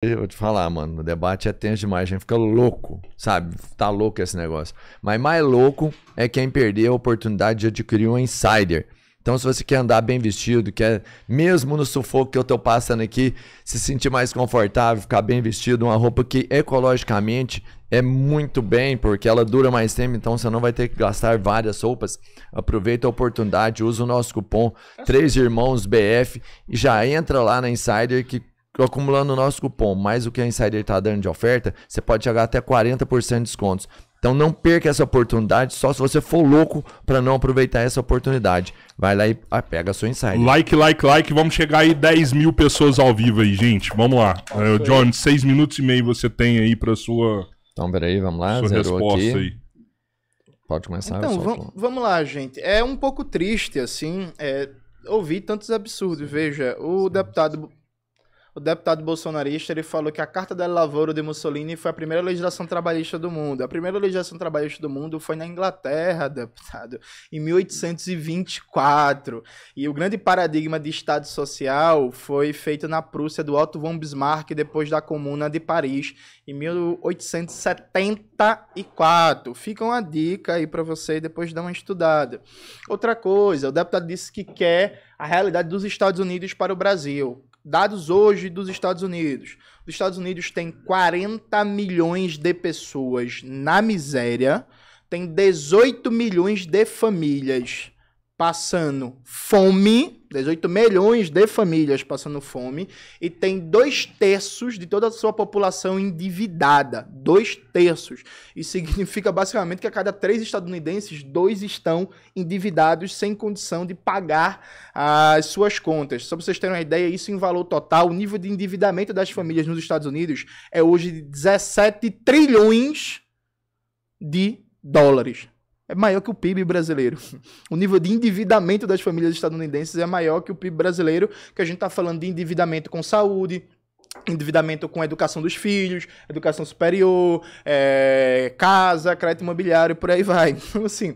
Eu vou te falar, mano, o debate é tenso demais, a gente fica louco, sabe? Tá louco esse negócio. Mas mais louco é quem perder a oportunidade de adquirir um insider. Então, se você quer andar bem vestido, quer, mesmo no sufoco que eu tô passando aqui, se sentir mais confortável, ficar bem vestido, uma roupa que ecologicamente é muito bem, porque ela dura mais tempo, então você não vai ter que gastar várias roupas. Aproveita a oportunidade, usa o nosso cupom 3 Irmãos BF e já entra lá na Insider que acumulando o nosso cupom, mais o que a Insider está dando de oferta, você pode chegar até 40% de descontos. Então não perca essa oportunidade, só se você for louco para não aproveitar essa oportunidade. Vai lá e pega a sua Insider. Like. Vamos chegar aí 10 mil pessoas ao vivo aí, gente. Vamos lá. John, 6 minutos e meio você tem aí para sua... Então, peraí, vamos lá. Sua resposta aqui. aí. Pode começar. Então, vamos lá, gente. É um pouco triste, assim, ouvir tantos absurdos. Veja, o deputado bolsonarista, ele falou que a Carta del Lavoro de Mussolini foi a primeira legislação trabalhista do mundo. A primeira legislação trabalhista do mundo foi na Inglaterra, deputado, em 1824. E o grande paradigma de Estado social foi feito na Prússia do Otto von Bismarck depois da Comuna de Paris, em 1874. Fica uma dica aí para você depois dar uma estudada. Outra coisa, o deputado disse que quer a realidade dos Estados Unidos para o Brasil. Dados hoje dos Estados Unidos. Os Estados Unidos têm 40 milhões de pessoas na miséria, tem 18 milhões de famílias passando fome, 18 milhões de famílias passando fome, e tem 2/3 de toda a sua população endividada. 2/3. Isso significa basicamente que a cada 3 estadunidenses, 2 estão endividados sem condição de pagar as suas contas. Só para vocês terem uma ideia, isso em valor total, o nível de endividamento das famílias nos Estados Unidos é hoje de 17 trilhões de dólares. É maior que o PIB brasileiro. O nível de endividamento das famílias estadunidenses é maior que o PIB brasileiro, que a gente está falando de endividamento com saúde, endividamento com a educação dos filhos, educação superior, casa, crédito imobiliário, por aí vai. Então, assim,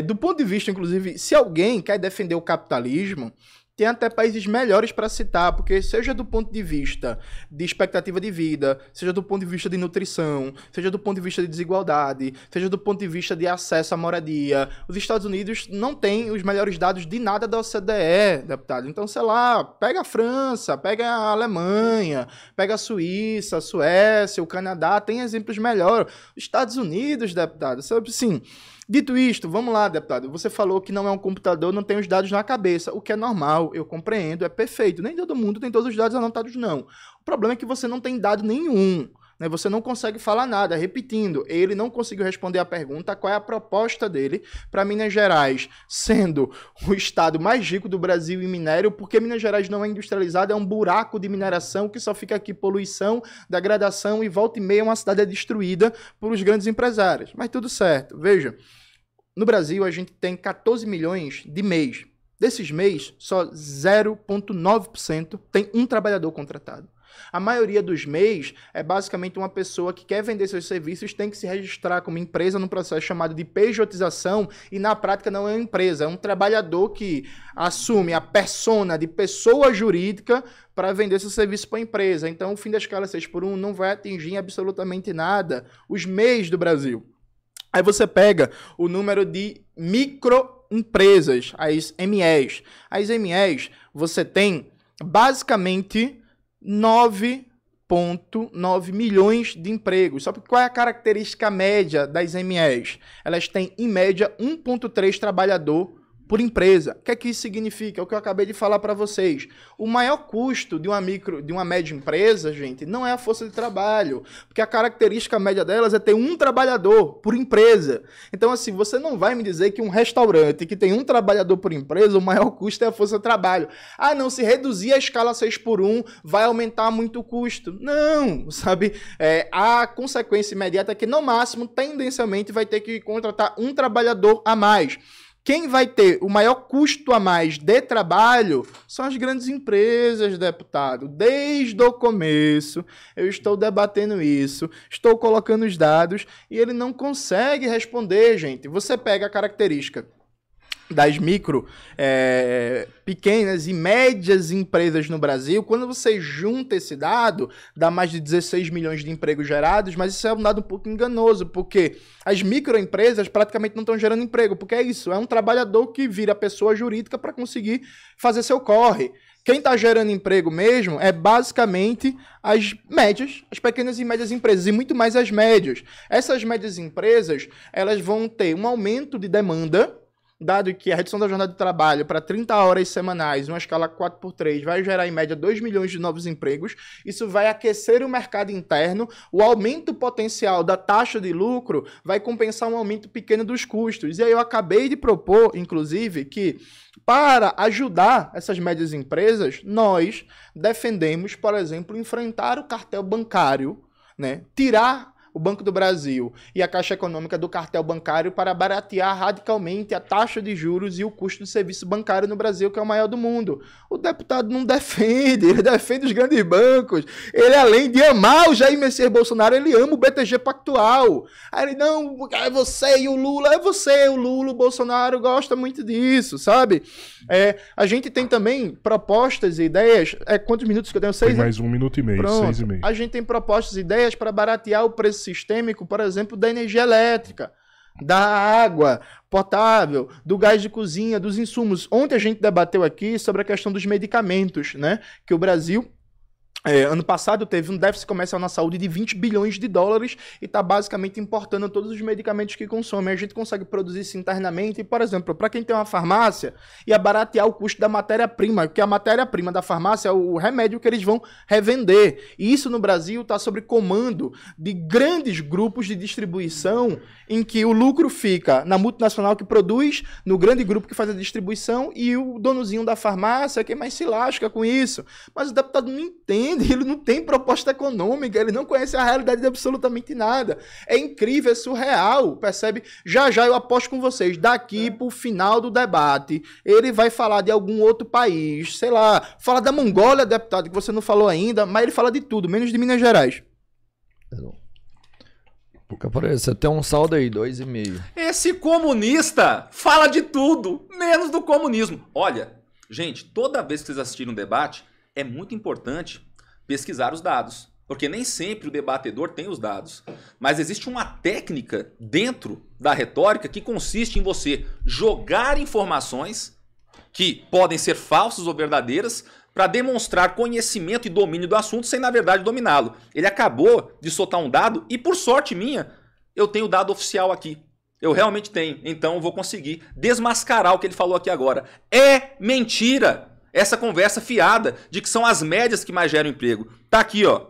do ponto de vista, inclusive, se alguém quer defender o capitalismo, tem até países melhores para citar, porque seja do ponto de vista de expectativa de vida, seja do ponto de vista de nutrição, seja do ponto de vista de desigualdade, seja do ponto de vista de acesso à moradia, os Estados Unidos não têm os melhores dados de nada da OCDE, deputado. Então, sei lá, pega a França, pega a Alemanha, pega a Suíça, a Suécia, o Canadá, tem exemplos melhores. Os Estados Unidos, deputado, sabe assim... Dito isto, vamos lá, deputado. Você falou que não é um computador, não tem os dados na cabeça, o que é normal, eu compreendo, é perfeito. Nem todo mundo tem todos os dados anotados, não. O problema é que você não tem dado nenhum, né? Você não consegue falar nada. Repetindo, ele não conseguiu responder a pergunta qual é a proposta dele para Minas Gerais, sendo o estado mais rico do Brasil em minério, porque Minas Gerais não é industrializado, é um buraco de mineração que só fica aqui poluição, degradação e volta e meia uma cidade é destruída por os grandes empresários. Mas tudo certo. Veja, no Brasil a gente tem 14 milhões de MEIs. Desses MEIs, só 0,9% tem um trabalhador contratado. A maioria dos MEIs é basicamente uma pessoa que quer vender seus serviços, tem que se registrar como empresa num processo chamado de pejotização e na prática não é uma empresa, é um trabalhador que assume a persona de pessoa jurídica para vender seu serviço para a empresa. Então o fim da escala 6x1 não vai atingir absolutamente nada os MEIs do Brasil. Aí você pega o número de microempresas, as MEs. As MEs, você tem basicamente 9,9 milhões de empregos. Só que qual é a característica média das MEs? Elas têm, em média, 1,3 trabalhador por empresa. O que é que isso significa? É o que eu acabei de falar para vocês. O maior custo de uma média empresa, gente, não é a força de trabalho, porque a característica média delas é ter um trabalhador por empresa. Então, assim, você não vai me dizer que um restaurante que tem um trabalhador por empresa, o maior custo é a força de trabalho. Ah, não, se reduzir a escala 6x1, vai aumentar muito o custo. Não, sabe? A consequência imediata é que, no máximo, tendencialmente, vai ter que contratar um trabalhador a mais. Quem vai ter o maior custo a mais de trabalho são as grandes empresas, deputado. Desde o começo, eu estou debatendo isso, estou colocando os dados e ele não consegue responder, gente. Você pega a característica das micro, pequenas e médias empresas no Brasil, quando você junta esse dado, dá mais de 16 milhões de empregos gerados, mas isso é um dado um pouco enganoso, porque as microempresas praticamente não estão gerando emprego, porque é isso, é um trabalhador que vira pessoa jurídica para conseguir fazer seu corre. Quem está gerando emprego mesmo é basicamente as médias, as pequenas e médias empresas, e muito mais as médias. Essas médias empresas, elas vão ter um aumento de demanda, dado que a redução da jornada de trabalho para 30 horas semanais, uma escala 4x3, vai gerar em média 2 milhões de novos empregos. Isso vai aquecer o mercado interno. O aumento potencial da taxa de lucro vai compensar um aumento pequeno dos custos. E aí eu acabei de propor, inclusive, que para ajudar essas médias empresas, nós defendemos, por exemplo, enfrentar o cartel bancário, né? Tirar o Banco do Brasil e a Caixa Econômica do cartel bancário para baratear radicalmente a taxa de juros e o custo de serviço bancário no Brasil, que é o maior do mundo. O deputado não defende, ele defende os grandes bancos. Ele, além de amar o Jair Messias Bolsonaro, ele ama o BTG Pactual. Aí ele, não, é você e o Lula, é você, o Lula, o Bolsonaro gosta muito disso, sabe? A gente tem também propostas e ideias. Quantos minutos que eu tenho? 6? Tem mais 1 minuto e meio, Pronto. 6 e meio. A gente tem propostas e ideias para baratear o preço sistêmico, por exemplo, da energia elétrica, da água potável, do gás de cozinha, dos insumos. Ontem a gente debateu aqui sobre a questão dos medicamentos, né? Que o Brasil, ano passado, teve um déficit comercial na saúde de 20 bilhões de dólares e está basicamente importando todos os medicamentos que consome. A gente consegue produzir isso internamente e, por exemplo, para quem tem uma farmácia, ia baratear o custo da matéria-prima, porque a matéria-prima da farmácia é o remédio que eles vão revender. E isso no Brasil está sob comando de grandes grupos de distribuição em que o lucro fica na multinacional que produz, no grande grupo que faz a distribuição e o donozinho da farmácia que mais se lasca com isso. Mas o deputado não entende. Ele não tem proposta econômica, ele não conhece a realidade de absolutamente nada. É incrível, é surreal, percebe? Já eu aposto com vocês, daqui pro final do debate, ele vai falar de algum outro país, sei lá, fala da Mongólia, deputado, que você não falou ainda, mas ele fala de tudo, menos de Minas Gerais. Você tem um saldo aí, 2,5. Esse comunista fala de tudo, menos do comunismo. Olha, gente, toda vez que vocês assistirem um debate, é muito importante pesquisar os dados, porque nem sempre o debatedor tem os dados, mas existe uma técnica dentro da retórica que consiste em você jogar informações que podem ser falsas ou verdadeiras para demonstrar conhecimento e domínio do assunto sem, na verdade, dominá-lo. Ele acabou de soltar um dado e, por sorte minha, eu tenho o dado oficial aqui. Eu realmente tenho, então eu vou conseguir desmascarar o que ele falou aqui agora. É mentira! Essa conversa fiada de que são as médias que mais geram emprego. Tá aqui, ó.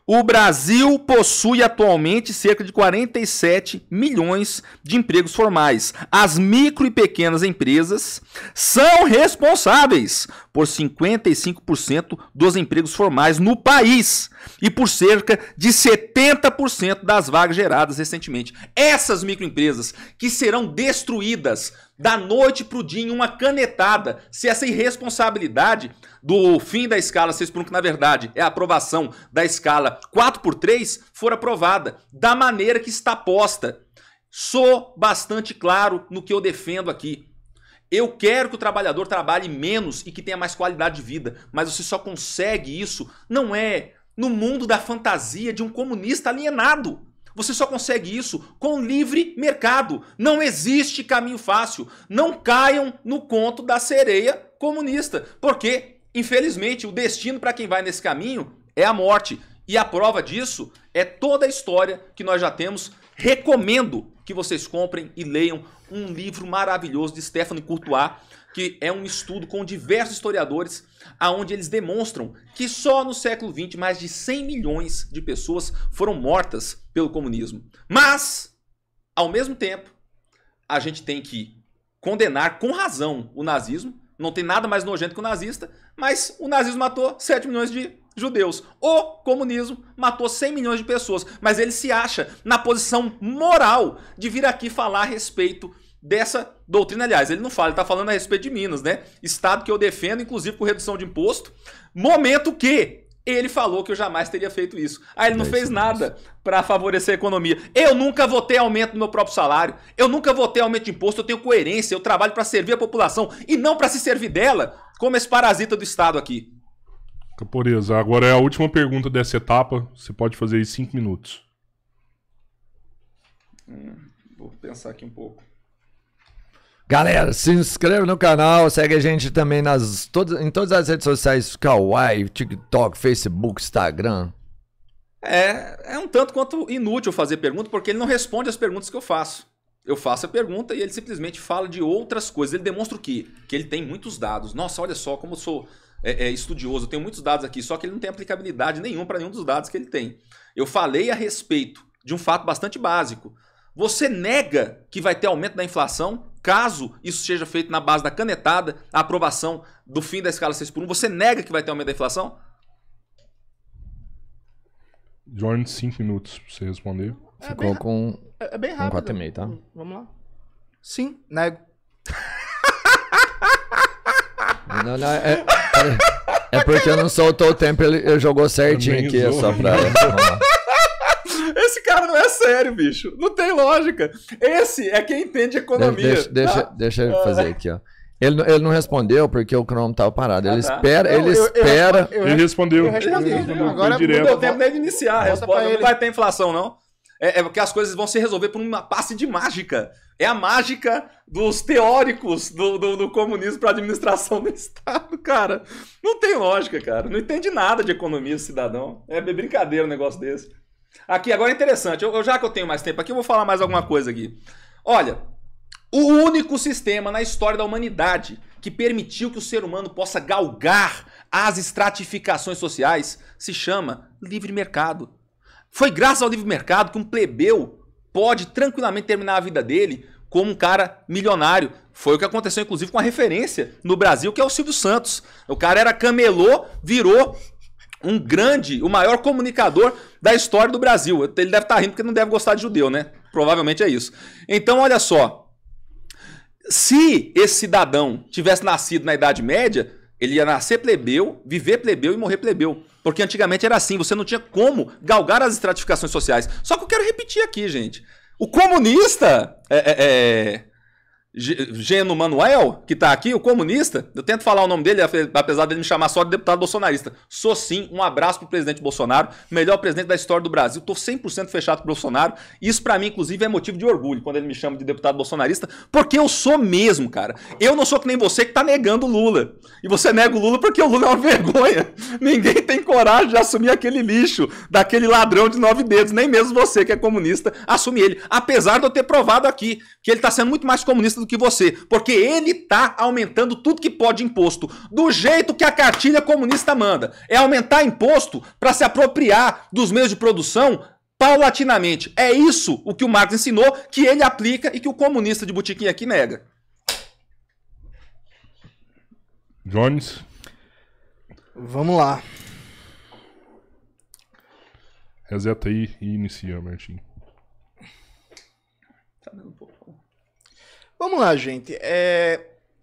O Brasil possui atualmente cerca de 47 milhões de empregos formais. As micro e pequenas empresas são responsáveis por 55% dos empregos formais no país e por cerca de 70% das vagas geradas recentemente. Essas microempresas que serão destruídas da noite para o dia em uma canetada, se essa irresponsabilidade do fim da escala 6x1, que na verdade é a aprovação da escala 4x3, for aprovada da maneira que está posta. Sou bastante claro no que eu defendo aqui. Eu quero que o trabalhador trabalhe menos e que tenha mais qualidade de vida, mas você só consegue isso, não é no mundo da fantasia de um comunista alienado. Você só consegue isso com livre mercado. Não existe caminho fácil. Não caiam no conto da sereia comunista, porque, infelizmente, o destino para quem vai nesse caminho é a morte. E a prova disso é toda a história que nós já temos. Recomendo que vocês comprem e leiam um livro maravilhoso de Stéphane Courtois, que é um estudo com diversos historiadores, onde eles demonstram que só no século XX mais de 100 milhões de pessoas foram mortas pelo comunismo. Mas, ao mesmo tempo, a gente tem que condenar com razão o nazismo. Não tem nada mais nojento que o nazista, mas o nazismo matou 7 milhões de judeus. O comunismo matou 100 milhões de pessoas, mas ele se acha na posição moral de vir aqui falar a respeito dessa doutrina. Aliás, ele não fala, ele está falando a respeito de Minas, né? Estado que eu defendo, inclusive com redução de imposto. Momento que Ele falou que eu jamais teria feito isso. Aí ele não É fez isso nada para favorecer a economia. Eu nunca votei aumento do meu próprio salário. Eu nunca votei aumento de imposto. Eu tenho coerência. Eu trabalho para servir a população e não para se servir dela, como esse parasita do Estado aqui. Caporeza, agora é a última pergunta dessa etapa. Você pode fazer em 5 minutos. Vou pensar aqui um pouco. Galera, se inscreve no canal, segue a gente também em todas as redes sociais, Kawaii, TikTok, Facebook, Instagram. É um tanto quanto inútil fazer pergunta, porque ele não responde as perguntas que eu faço. Eu faço a pergunta e ele simplesmente fala de outras coisas. Ele demonstra o quê? Que ele tem muitos dados. Nossa, olha só como eu sou estudioso, eu tenho muitos dados aqui, só que ele não tem aplicabilidade nenhuma para nenhum dos dados que ele tem. Eu falei a respeito de um fato bastante básico. Você nega que vai ter aumento da inflação caso isso seja feito na base da canetada, a aprovação do fim da escala 6x1? Você nega que vai ter aumento da inflação? Jordan, 5 minutos pra você responder. Ficou com É bem rápido. 4,5, tá? Vamos lá. Sim, nego. Não, é porque eu não soltou o tempo, ele jogou certinho Também aqui, é usou. só pra... Vamos lá. Esse cara não é sério, bicho. Não tem lógica. Esse é quem entende economia. Deixa ele fazer aqui, ó. Ele não respondeu porque o Chrome tava parado. Ele tá. espera, Não, Ele respondeu. eu respondi. Agora Foi Não direto. deu tempo nem de iniciar a Volta resposta. pra Não ele. vai ter inflação, não. É porque as coisas vão se resolver por uma passe de mágica. É a mágica dos teóricos do comunismo para administração do Estado, cara. Não tem lógica, cara. Não entende nada de economia esse cidadão. É brincadeira um negócio desse. Aqui, agora é interessante. Já que eu tenho mais tempo aqui, eu vou falar mais alguma coisa aqui. Olha, o único sistema na história da humanidade que permitiu que o ser humano possa galgar as estratificações sociais se chama livre mercado. Foi graças ao livre mercado que um plebeu pode tranquilamente terminar a vida dele como um cara milionário. Foi o que aconteceu, inclusive, com a referência no Brasil, que é o Silvio Santos. O cara era camelô, virou o maior comunicador da história do Brasil. Ele deve estar rindo porque não deve gostar de judeu, né? Provavelmente é isso. Então, olha só. Se esse cidadão tivesse nascido na Idade Média, ele ia nascer plebeu, viver plebeu e morrer plebeu. Porque antigamente era assim, você não tinha como galgar as estratificações sociais. Só que eu quero repetir aqui, gente. O comunista, Geno Manuel, que tá aqui, o comunista, eu tento falar o nome dele, apesar dele me chamar só de deputado bolsonarista. Sou sim, um abraço pro presidente Bolsonaro, melhor presidente da história do Brasil. Tô 100% fechado com o Bolsonaro. Isso pra mim, inclusive, é motivo de orgulho quando ele me chama de deputado bolsonarista, porque eu sou mesmo, cara. Eu não sou que nem você que tá negando o Lula. E você nega o Lula porque o Lula é uma vergonha. Ninguém tem coragem de assumir aquele lixo, daquele ladrão de 9 dedos, nem mesmo você que é comunista, assume ele. Apesar de eu ter provado aqui que ele tá sendo muito mais comunista do que você, porque ele tá aumentando tudo que pode imposto, do jeito que a cartilha comunista manda. É aumentar imposto para se apropriar dos meios de produção paulatinamente. É isso o que o Marx ensinou, que ele aplica e que o comunista de botiquim aqui nega. Jones, Vamos lá. reseta aí e inicia, Martim. Tá dando um pouco. Vamos lá, gente.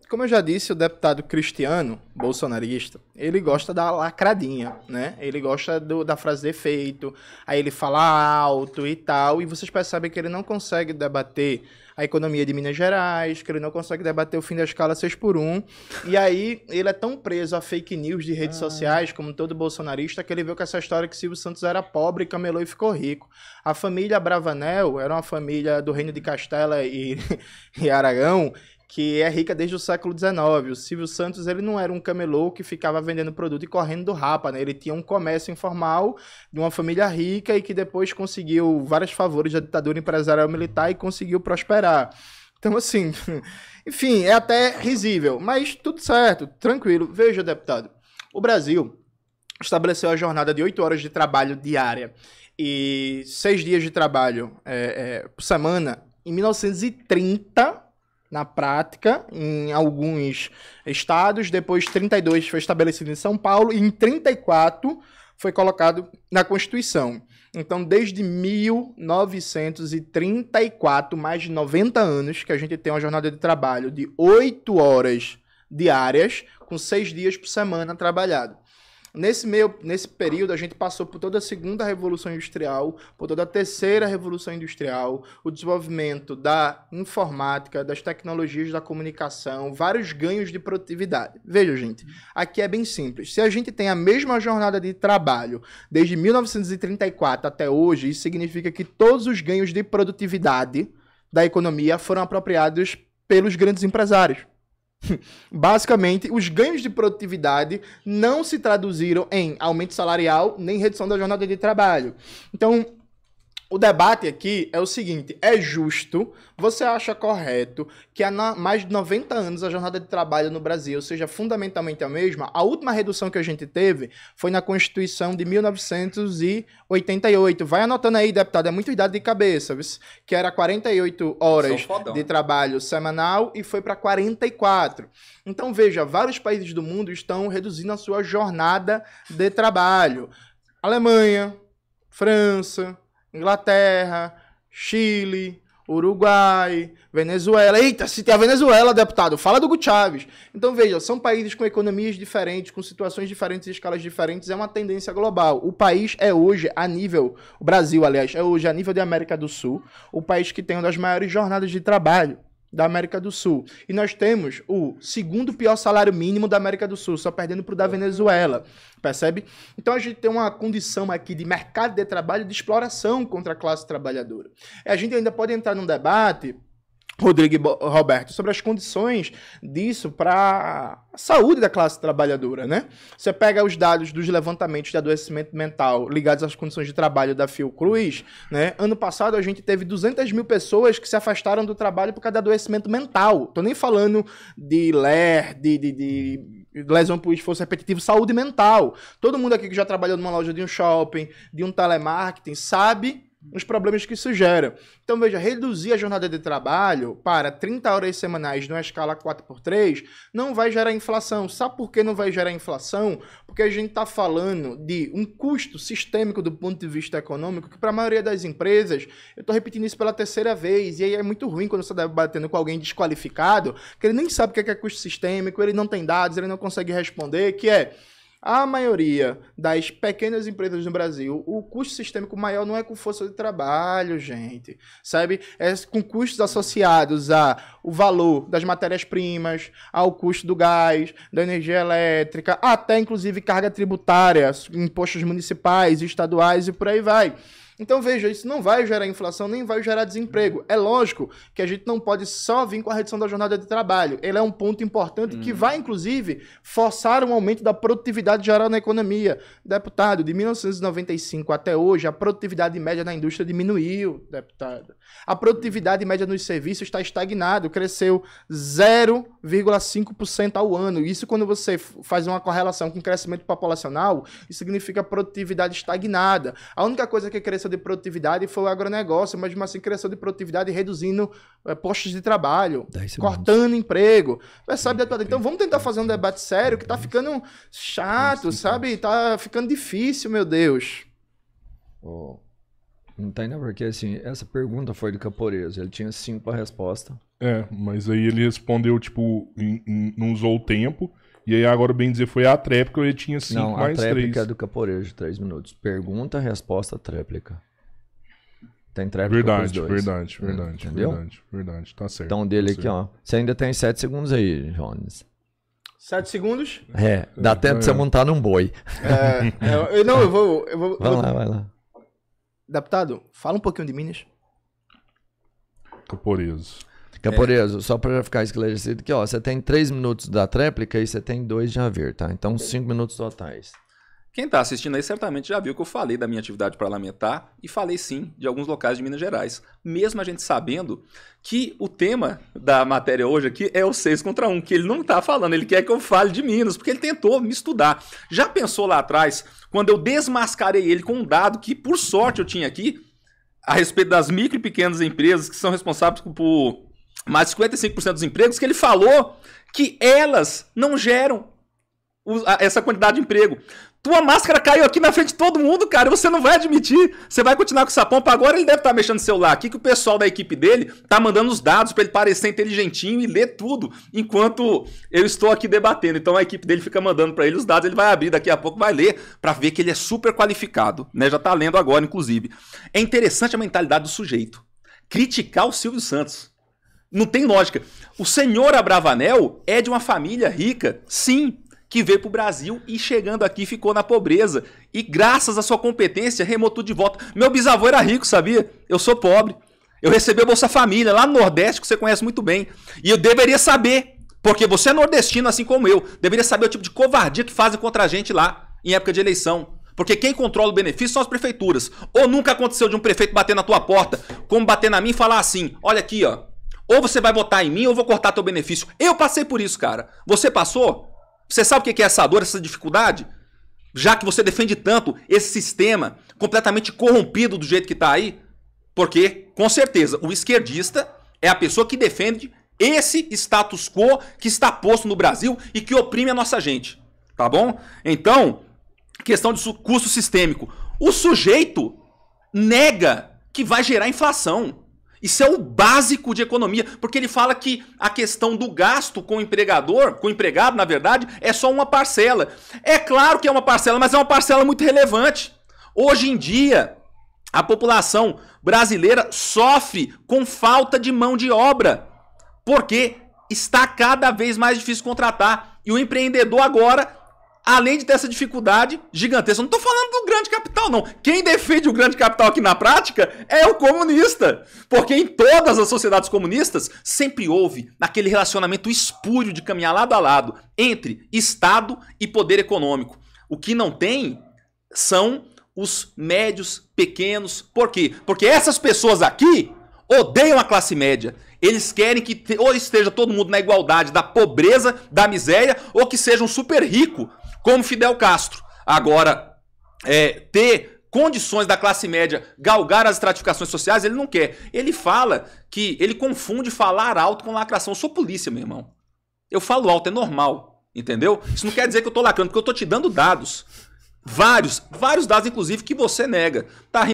Como eu já disse, o deputado Cristiano, bolsonarista, ele gosta da lacradinha, né? Ele gosta da frase de efeito, aí ele fala alto e tal, e vocês percebem que ele não consegue debater a economia de Minas Gerais, que ele não consegue debater o fim da escala 6x1, e aí ele é tão preso a fake news de redes sociais, como todo bolsonarista, que ele viu que essa história que Silvio Santos era pobre, camelou e ficou rico. A família Bravanel era uma família do Reino de Castela e Aragão, que é rica desde o século XIX. O Silvio Santos, ele não era um camelô que ficava vendendo produto e correndo do rapa, né? Ele tinha um comércio informal de uma família rica e que depois conseguiu vários favores da ditadura empresarial militar e conseguiu prosperar. Então, assim, enfim, é até risível, mas tudo certo, tranquilo. Veja, deputado, o Brasil estabeleceu a jornada de 8 horas de trabalho diária e 6 dias de trabalho por semana em 1930, na prática, em alguns estados, depois 32 foi estabelecido em São Paulo, e em 34 foi colocado na Constituição. Então, desde 1934, mais de 90 anos, que a gente tem uma jornada de trabalho de 8 horas diárias, com 6 dias por semana trabalhado. Nesse período, a gente passou por toda a segunda Revolução Industrial, por toda a terceira Revolução Industrial, o desenvolvimento da informática, das tecnologias da comunicação, vários ganhos de produtividade. Veja, gente, aqui é bem simples. Se a gente tem a mesma jornada de trabalho desde 1934 até hoje, isso significa que todos os ganhos de produtividade da economia foram apropriados pelos grandes empresários. Basicamente, os ganhos de produtividade não se traduziram em aumento salarial nem redução da jornada de trabalho. Então, o debate aqui é o seguinte: é justo, você acha correto que há mais de 90 anos a jornada de trabalho no Brasil seja fundamentalmente a mesma? A última redução que a gente teve foi na Constituição de 1988. Vai anotando aí, deputado, é muito idade de cabeça, que era 48 horas de trabalho semanal e foi para 44. Então, veja, vários países do mundo estão reduzindo a sua jornada de trabalho. Alemanha, França, Inglaterra, Chile, Uruguai, Venezuela. Eita, se tem a Venezuela, deputado, fala do Hugo Chávez. Então, veja, são países com economias diferentes, com situações diferentes e escalas diferentes, é uma tendência global. O país é hoje, o Brasil, aliás, é hoje, a nível de América do Sul, o país que tem uma das maiores jornadas de trabalho da América do Sul. E nós temos o segundo pior salário mínimo da América do Sul, só perdendo para o da Venezuela. Percebe? Então a gente tem uma condição aqui de mercado de trabalho de exploração contra a classe trabalhadora. A gente ainda pode entrar num debate, Rodrigo e Roberto, sobre as condições disso para a saúde da classe trabalhadora, né? Você pega os dados dos levantamentos de adoecimento mental ligados às condições de trabalho da Fiocruz, né? Ano passado a gente teve 200 mil pessoas que se afastaram do trabalho por causa de adoecimento mental. Tô nem falando de LER, de lesão por esforço repetitivo, saúde mental. Todo mundo aqui que já trabalhou numa loja de um shopping, de um telemarketing, sabe os problemas que isso gera. Então, veja, reduzir a jornada de trabalho para 30 horas semanais numa escala 4x3 não vai gerar inflação. Sabe por que não vai gerar inflação? Porque a gente está falando de um custo sistêmico do ponto de vista econômico que, para a maioria das empresas, eu estou repetindo isso pela terceira vez, e aí é muito ruim quando você está debatendo com alguém desqualificado, que ele nem sabe o que é custo sistêmico, ele não tem dados, ele não consegue responder, que é: a maioria das pequenas empresas no Brasil, o custo sistêmico maior não é com força de trabalho, gente, sabe? É com custos associados ao valor das matérias-primas, ao custo do gás, da energia elétrica, até inclusive carga tributária, impostos municipais, estaduais e por aí vai. Então, veja, isso não vai gerar inflação, nem vai gerar desemprego. É lógico que a gente não pode só vir com a redução da jornada de trabalho. Ele é um ponto importante que vai, inclusive, forçar um aumento da produtividade geral na economia. Deputado, de 1995 até hoje, a produtividade média na indústria diminuiu, deputado. A produtividade média nos serviços está estagnado, cresceu 0,5% ao ano. Isso, quando você faz uma correlação com o crescimento populacional, isso significa produtividade estagnada. A única coisa que cresceu de produtividade foi o agronegócio, mas mesmo assim cresceu de produtividade reduzindo postos de trabalho, cortando emprego. Sabe, deputado? Então vamos tentar fazer um debate sério que tá ficando chato, sabe? Tá ficando difícil, meu Deus. Não tá ainda porque, assim, essa pergunta foi do Caporeso. Ele tinha 5 para resposta. Mas aí ele respondeu, tipo, não usou o tempo. E aí agora, bem dizer, foi a tréplica, ele tinha 5 mais 3. Não, a tréplica é do Caporejo, 3 minutos. Pergunta, resposta, tréplica. Tem tréplica pros dois. Verdade. Tá certo. Então dele aqui, ó. Você ainda tem 7 segundos aí, Jones. 7 segundos? Dá tempo de você montar num boi. Eu vou... Vai lá. Deputado, fala um pouquinho de Minas. Caporeso, só para ficar esclarecido aqui, ó, você tem 3 minutos da tréplica e você tem 2 de haver, tá? Então 5 minutos totais. Quem está assistindo aí certamente já viu que eu falei da minha atividade parlamentar e falei sim de alguns locais de Minas Gerais. Mesmo a gente sabendo que o tema da matéria hoje aqui é o 6 contra 1, que ele não está falando, ele quer que eu fale de Minas, porque ele tentou me estudar. Já pensou lá atrás, quando eu desmascarei ele com um dado que, por sorte, eu tinha aqui, a respeito das micro e pequenas empresas que são responsáveis por mais de 55% dos empregos, que ele falou que elas não geram essa quantidade de emprego. Tua máscara caiu aqui na frente de todo mundo, cara, e você não vai admitir. Você vai continuar com essa pompa. Agora ele deve estar mexendo no celular aqui, que o pessoal da equipe dele tá mandando os dados pra ele parecer inteligentinho e ler tudo, enquanto eu estou aqui debatendo. Então a equipe dele fica mandando pra ele os dados, ele vai abrir daqui a pouco, vai ler, pra ver que ele é super qualificado, né? Já tá lendo agora, inclusive. É interessante a mentalidade do sujeito. Criticar o Silvio Santos. Não tem lógica. O senhor Abravanel é de uma família rica, sim, que veio pro Brasil e chegando aqui ficou na pobreza. E graças à sua competência, remou tudo de volta. Meu bisavô era rico, sabia? Eu sou pobre. Eu recebi a Bolsa Família lá no Nordeste, que você conhece muito bem. E eu deveria saber, porque você é nordestino assim como eu, deveria saber o tipo de covardia que fazem contra a gente lá, em época de eleição. Porque quem controla o benefício são as prefeituras. Ou nunca aconteceu de um prefeito bater na tua porta, como bater na minha e falar assim, olha aqui, ó, ou você vai votar em mim ou eu vou cortar teu benefício. Eu passei por isso, cara. Você passou? Você sabe o que é essa dor, essa dificuldade? Já que você defende tanto esse sistema completamente corrompido do jeito que está aí? Porque, com certeza, o esquerdista é a pessoa que defende esse status quo que está posto no Brasil e que oprime a nossa gente. Tá bom? Então, questão de custo sistêmico. O sujeito nega que vai gerar inflação. Isso é o básico de economia, porque ele fala que a questão do gasto com o empregador, com o empregado, na verdade, é só uma parcela. É claro que é uma parcela, mas é uma parcela muito relevante. Hoje em dia, a população brasileira sofre com falta de mão de obra, porque está cada vez mais difícil contratar. E o empreendedor agora, além de ter essa dificuldade gigantesca, eu não estou falando do grande capital, não. Quem defende o grande capital aqui na prática é o comunista. Porque em todas as sociedades comunistas sempre houve aquele relacionamento espúrio de caminhar lado a lado entre Estado e poder econômico. O que não tem são os médios, pequenos. Por quê? Porque essas pessoas aqui odeiam a classe média. Eles querem que ou esteja todo mundo na igualdade da pobreza, da miséria, ou que seja um super rico, como Fidel Castro. Agora, ter condições da classe média galgar as estratificações sociais, ele não quer. Ele fala que ele confunde falar alto com lacração. Eu sou polícia, meu irmão. Eu falo alto, é normal, entendeu? Isso não quer dizer que eu tô lacrando, porque eu tô te dando dados. Vários dados, inclusive, que você nega. Tá